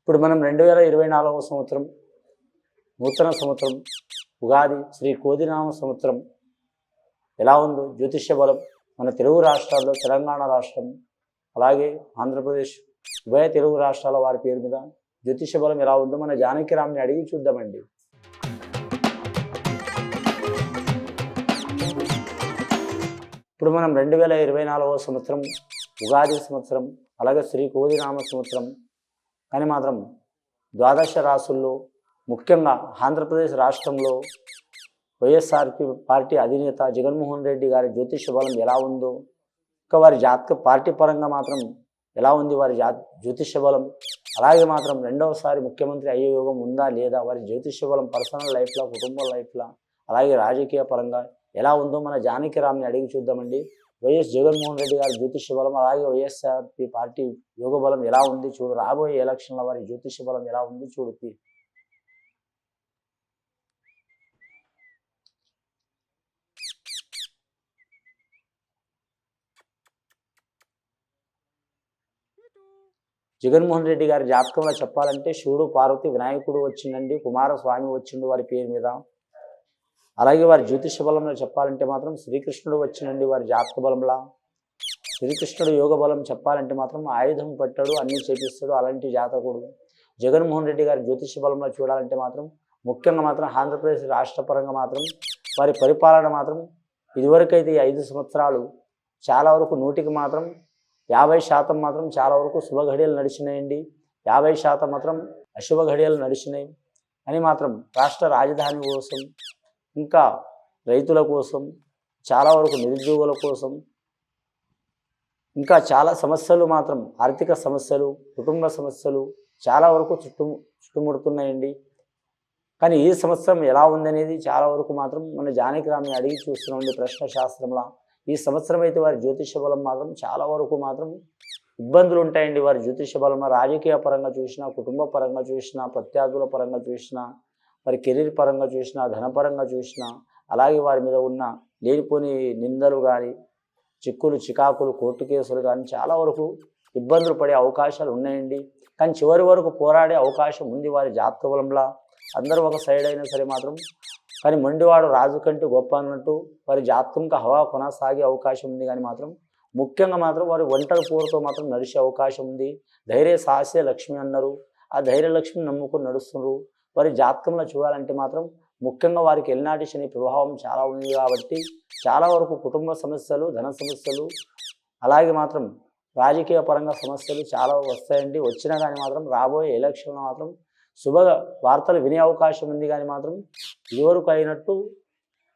ఇప్పుడు మనం 2024వ సంవత్సరం నూతన సంవత్సరం ఉగాది శ్రీ కోదినామ సంవత్సరం ఎలా ఉందో జ్యోతిష్య బలం మన తెలుగు రాష్ట్రాల్లో తెలంగాణ రాష్ట్రం అలాగే ఆంధ్రప్రదేశ్ ఉభయ తెలుగు రాష్ట్రాల వారి పేరు మీద జ్యోతిష్య బలం ఎలా ఉందో మన జానకిరామ్ని అడిగి చూద్దామండి. ఇప్పుడు మనం 2024వ సంవత్సరం ఉగాది సంవత్సరం అలాగే శ్రీ కోదినామ సంవత్సరం కానీ మాత్రం ద్వాదశ రాసుల్లో ముఖ్యంగా ఆంధ్రప్రదేశ్ రాష్ట్రంలో వైఎస్ఆర్పి పార్టీ అధినేత జగన్మోహన్ రెడ్డి గారి జ్యోతిష బలం ఎలా ఉందో, ఇంకా వారి జాతక పార్టీ పరంగా మాత్రం ఎలా ఉంది వారి జ్యోతిష బలం, అలాగే మాత్రం రెండవసారి ముఖ్యమంత్రి అయ్యే యోగం ఉందా లేదా, వారి జ్యోతిష బలం పర్సనల్ లైఫ్లో కుటుంబ లైఫ్లో అలాగే రాజకీయ పరంగా ఎలా ఉందో మన జానకిరామ్ని అడిగి చూద్దామండి. వైఎస్ జగన్మోహన్ రెడ్డి గారి జ్యోతిష బలం అలాగే వైఎస్ఆర్పి పార్టీ యోగ బలం ఎలా ఉంది చూడు, రాబోయే ఎలక్షన్ల వారి జ్యోతిష బలం ఎలా ఉంది చూడు. జగన్మోహన్ రెడ్డి గారి జాతకంలో చెప్పాలంటే శివుడు పార్వతి వినాయకుడు వచ్చిందండి, కుమారస్వామి వచ్చిండు వారి పేరు మీద. అలాగే వారి జ్యోతిష బలంలో చెప్పాలంటే మాత్రం శ్రీకృష్ణుడు వచ్చినండి వారి జాతక బలంలా. శ్రీకృష్ణుడు యోగ బలం చెప్పాలంటే మాత్రం ఆయుధం పట్టాడు, అన్నీ చేపిస్తాడు అలాంటి జాతకుడు. జగన్మోహన్ రెడ్డి గారి జ్యోతిష బలంలో చూడాలంటే మాత్రం ముఖ్యంగా మాత్రం ఆంధ్రప్రదేశ్ రాష్ట్ర పరంగా మాత్రం వారి పరిపాలన మాత్రం ఇదివరకైతే 5 సంవత్సరాలు చాలా వరకు 100కి మాత్రం 50% మాత్రం చాలా వరకు శుభ ఘడియలు నడిచినాయండి, 50% మాత్రం అశుభ ఘడియలు నడిచినాయి అని మాత్రం రాష్ట్ర రాజధాని కోసం, ఇంకా రైతుల కోసం, చాలా వరకు నిరుద్యోగుల కోసం, ఇంకా చాలా సమస్యలు మాత్రం ఆర్థిక సమస్యలు, కుటుంబ సమస్యలు చాలా వరకు చుట్టుముడుతున్నాయండి. కానీ ఈ సంవత్సరం ఎలా ఉందనేది చాలా వరకు మాత్రం మన జానకిరామ్ని అడిగి చూస్తున్నామండి ప్రశ్న శాస్త్రంలో. ఈ సంవత్సరం అయితే వారి జ్యోతిష బలం మాత్రం చాలా వరకు మాత్రం ఇబ్బందులు ఉంటాయండి. వారి జ్యోతిష బలంలో రాజకీయ పరంగా చూసినా, కుటుంబ పరంగా చూసినా, ప్రత్యర్థుల పరంగా చూసినా, వారి కెరీర్ పరంగా చూసినా, ధనపరంగా చూసినా, అలాగే వారి మీద ఉన్న లేనిపోని నిందలు కానీ, చిక్కులు చికాకులు, కోర్టు కేసులు కానీ చాలా వరకు ఇబ్బందులు పడే అవకాశాలు ఉన్నాయండి. కానీ చివరి వరకు పోరాడే అవకాశం ఉంది వారి జాతక బలంలా. అందరూ ఒక సైడ్ అయినా సరే మాత్రం కానీ మొండివాడు రాజు కంటే గొప్ప అన్నట్టు వారి జాతకంగా హవా కొనసాగే అవకాశం ఉంది. కానీ మాత్రం ముఖ్యంగా మాత్రం వారి ఒంటరి పోరుతో మాత్రం నడిచే అవకాశం ఉంది. ధైర్య సాహసే లక్ష్మి అన్నారు, ఆ ధైర్యలక్ష్మిని నమ్ముకొని నడుస్తున్నారు. వారి జాతకంలో చూడాలంటే మాత్రం ముఖ్యంగా వారికి ఎల్నాటి శని ప్రభావం చాలా ఉంది కాబట్టి చాలా వరకు కుటుంబ సమస్యలు, ధన సమస్యలు, అలాగే మాత్రం రాజకీయ పరంగా సమస్యలు చాలా వస్తాయండి. వచ్చినా కానీ మాత్రం రాబోయే ఎలక్షన్లో మాత్రం శుభ వార్తలు వినే అవకాశం ఉంది. కానీ మాత్రం ఇదివరకు అయినట్టు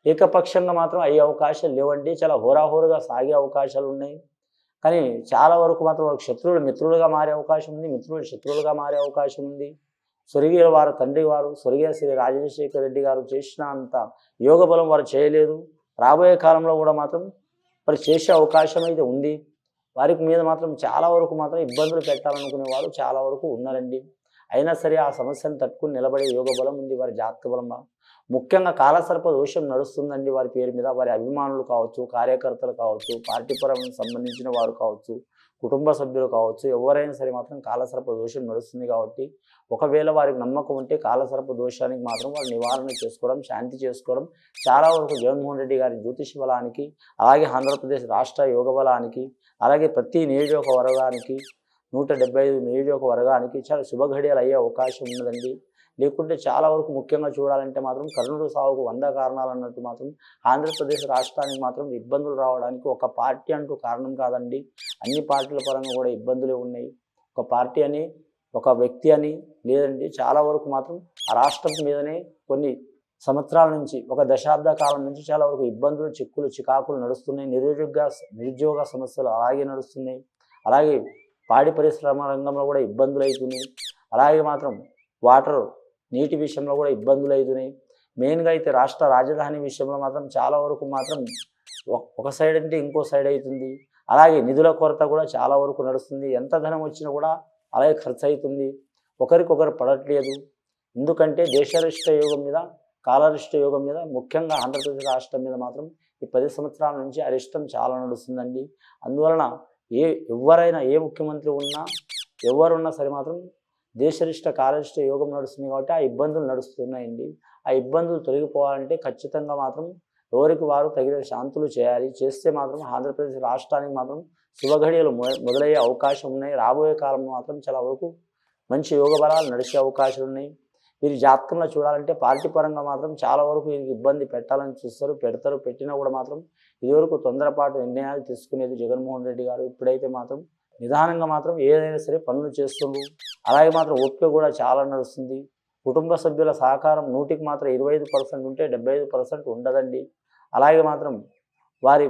ఏకపక్షంగా మాత్రం అయ్యే అవకాశాలు లేవండి, చాలా హోరాహోరుగా సాగే అవకాశాలు ఉన్నాయి. కానీ చాలా వరకు మాత్రం వాళ్ళకి శత్రువులు మిత్రులుగా మారే అవకాశం ఉంది, మిత్రులు శత్రువులుగా మారే అవకాశం ఉంది. స్వర్గీయ వారు తండ్రి వారు స్వర్గీయ శ్రీ రాజశేఖర రెడ్డి గారు చేసిన అంత యోగ బలం వారు చేయలేదు. రాబోయే కాలంలో కూడా మాత్రం వారు చేసే అవకాశం అయితే ఉంది. వారికి మీద మాత్రం చాలా వరకు మాత్రం ఇబ్బందులు పెట్టాలనుకునే వాళ్ళు చాలా వరకు ఉన్నారండి. అయినా సరే ఆ సమస్యను తట్టుకుని నిలబడే యోగ బలం ఉంది వారి జాతక బలంలో. ముఖ్యంగా కాలసర్ప దోషం నడుస్తుందండి వారి పేరు మీద. వారి అభిమానులు కావచ్చు, కార్యకర్తలు కావచ్చు, పార్టీ పరంగా సంబంధించిన వారు కావచ్చు, కుటుంబ సభ్యులు కావచ్చు, ఎవరైనా సరే మాత్రం కాలసర్ప దోషం నడుస్తుంది. కాబట్టి ఒకవేళ వారికి నమ్మకం ఉంటే కాలసర్ప దోషానికి మాత్రం వారు నివారణ చేసుకోవడం, శాంతి చేసుకోవడం చాలా వరకు జగన్మోహన్ రెడ్డి గారి జ్యోతిష బలానికి, అలాగే ఆంధ్రప్రదేశ్ రాష్ట్ర యోగ బలానికి, అలాగే ప్రతి నియోజకవర్గానికి 175 నియోజకవర్గానికి చాలా శుభఘడియలు అయ్యే అవకాశం ఉన్నదండి. లేకుంటే చాలా వరకు ముఖ్యంగా చూడాలంటే మాత్రం కర్ణుడు సాగుకు 100 కారణాలు అన్నట్టు మాత్రం ఆంధ్రప్రదేశ్ రాష్ట్రానికి మాత్రం ఇబ్బందులు రావడానికి ఒక పార్టీ అంటూ కారణం కాదండి. అన్ని పార్టీల పరంగా కూడా ఇబ్బందులే ఉన్నాయి. ఒక పార్టీ అని, ఒక వ్యక్తి అని లేదండి. చాలా వరకు మాత్రం ఆ రాష్ట్రం మీదనే కొన్ని సంవత్సరాల నుంచి, ఒక దశాబ్ద కాలం నుంచి చాలా వరకు ఇబ్బందులు, చిక్కులు చికాకులు నడుస్తున్నాయి. నిరుద్యోగ సమస్యలు అలాగే నడుస్తున్నాయి. అలాగే పాడి పరిశ్రమ రంగంలో కూడా ఇబ్బందులు అవుతున్నాయి. అలాగే మాత్రం నీటి విషయంలో కూడా ఇబ్బందులు అవుతున్నాయి. మెయిన్గా అయితే రాష్ట్ర రాజధాని విషయంలో మాత్రం చాలా వరకు మాత్రం ఒక సైడ్ అంటే ఇంకో సైడ్ అవుతుంది. అలాగే నిధుల కొరత కూడా చాలా వరకు నడుస్తుంది. ఎంత ధనం వచ్చినా కూడా అలాగే ఖర్చు అవుతుంది, ఒకరికొకరు పడట్లేదు. ఎందుకంటే దేశరిష్ట యోగం మీద, కాలరిష్ట యోగం మీద, ముఖ్యంగా ఆంధ్రప్రదేశ్ రాష్ట్రం మీద మాత్రం ఈ 10 సంవత్సరాల నుంచి అరిష్టం చాలా నడుస్తుందండి. అందువలన ఎవరైనా ఏ ముఖ్యమంత్రి ఉన్నా ఎవరున్నా సరే మాత్రం దేశరిష్ట కాలరిష్ట యోగం నడుస్తుంది కాబట్టి ఆ ఇబ్బందులు నడుస్తున్నాయండి. ఆ ఇబ్బందులు తొలగిపోవాలంటే ఖచ్చితంగా మాత్రం ఎవరికి వారు తగిన శాంతులు చేయాలి. చేస్తే మాత్రం ఆంధ్రప్రదేశ్ రాష్ట్రానికి మాత్రం శుభఘడియలు మొదలయ్యే అవకాశం ఉన్నాయి. రాబోయే కాలంలో మాత్రం చాలా వరకు మంచి యోగ బలాలు నడిచే అవకాశాలు ఉన్నాయి. వీరి జాతకంలో చూడాలంటే పార్టీ పరంగా మాత్రం చాలా వరకు వీరికి ఇబ్బంది పెట్టాలని చూస్తారు, పెడతారు. పెట్టినా కూడా మాత్రం ఇదివరకు తొందరపాటు నిర్ణయాలు తీసుకునేది జగన్మోహన్ రెడ్డి గారు. ఇప్పుడైతే మాత్రం నిదానంగా మాత్రం ఏదైనా సరే పనులు చేస్తుండ్రు. అలాగే మాత్రం ఓపిక కూడా చాలా నడుస్తుంది. కుటుంబ సభ్యుల సహకారం 100కి మాత్రం 25% ఉంటే 75% ఉండదండి. అలాగే మాత్రం వారి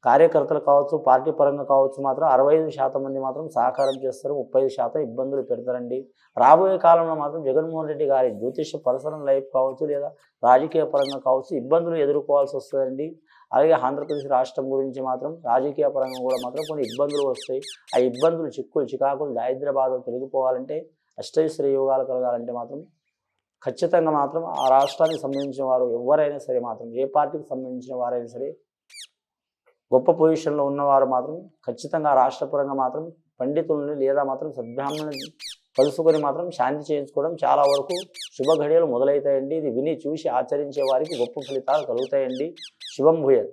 కార్యకర్తలు కావచ్చు, పార్టీ పరంగా కావచ్చు మాత్రం 65% మంది మాత్రం సహకారం చేస్తారు, 35% ఇబ్బందులు పెడతారండి. రాబోయే కాలంలో మాత్రం జగన్మోహన్ రెడ్డి గారి జ్యోతిష పర్సనల్ లైఫ్ కావచ్చు, లేదా రాజకీయ పరంగా కావచ్చు ఇబ్బందులు ఎదుర్కోవాల్సి వస్తుందండి. అలాగే ఆంధ్రప్రదేశ్ రాష్ట్రం గురించి మాత్రం రాజకీయ పరంగా కూడా మాత్రం కొన్ని ఇబ్బందులు వస్తాయి. ఆ ఇబ్బందులు, చిక్కులు, చికాకులు, దారిద్ర్య బాధలు తొలగిపోవాలంటే, అష్టైశ్వర్య యోగాలు కలగాలంటే మాత్రం ఖచ్చితంగా మాత్రం ఆ రాష్ట్రానికి సంబంధించిన వారు ఎవరైనా సరే మాత్రం, ఏ పార్టీకి సంబంధించిన వారైనా సరే, గొప్ప పొజిషన్లో ఉన్నవారు మాత్రం ఖచ్చితంగా రాష్ట్రపరంగా మాత్రం పండితుల్ని లేదా మాత్రం సద్బ్రాహ్మణుని కలుసుకొని మాత్రం శాంతి చేయించుకోవడం చాలా వరకు శుభ ఘడియలు మొదలవుతాయండి. ఇది విని చూసి ఆచరించే వారికి గొప్ప ఫలితాలు కలుగుతాయండి. శుభం భూయాత్.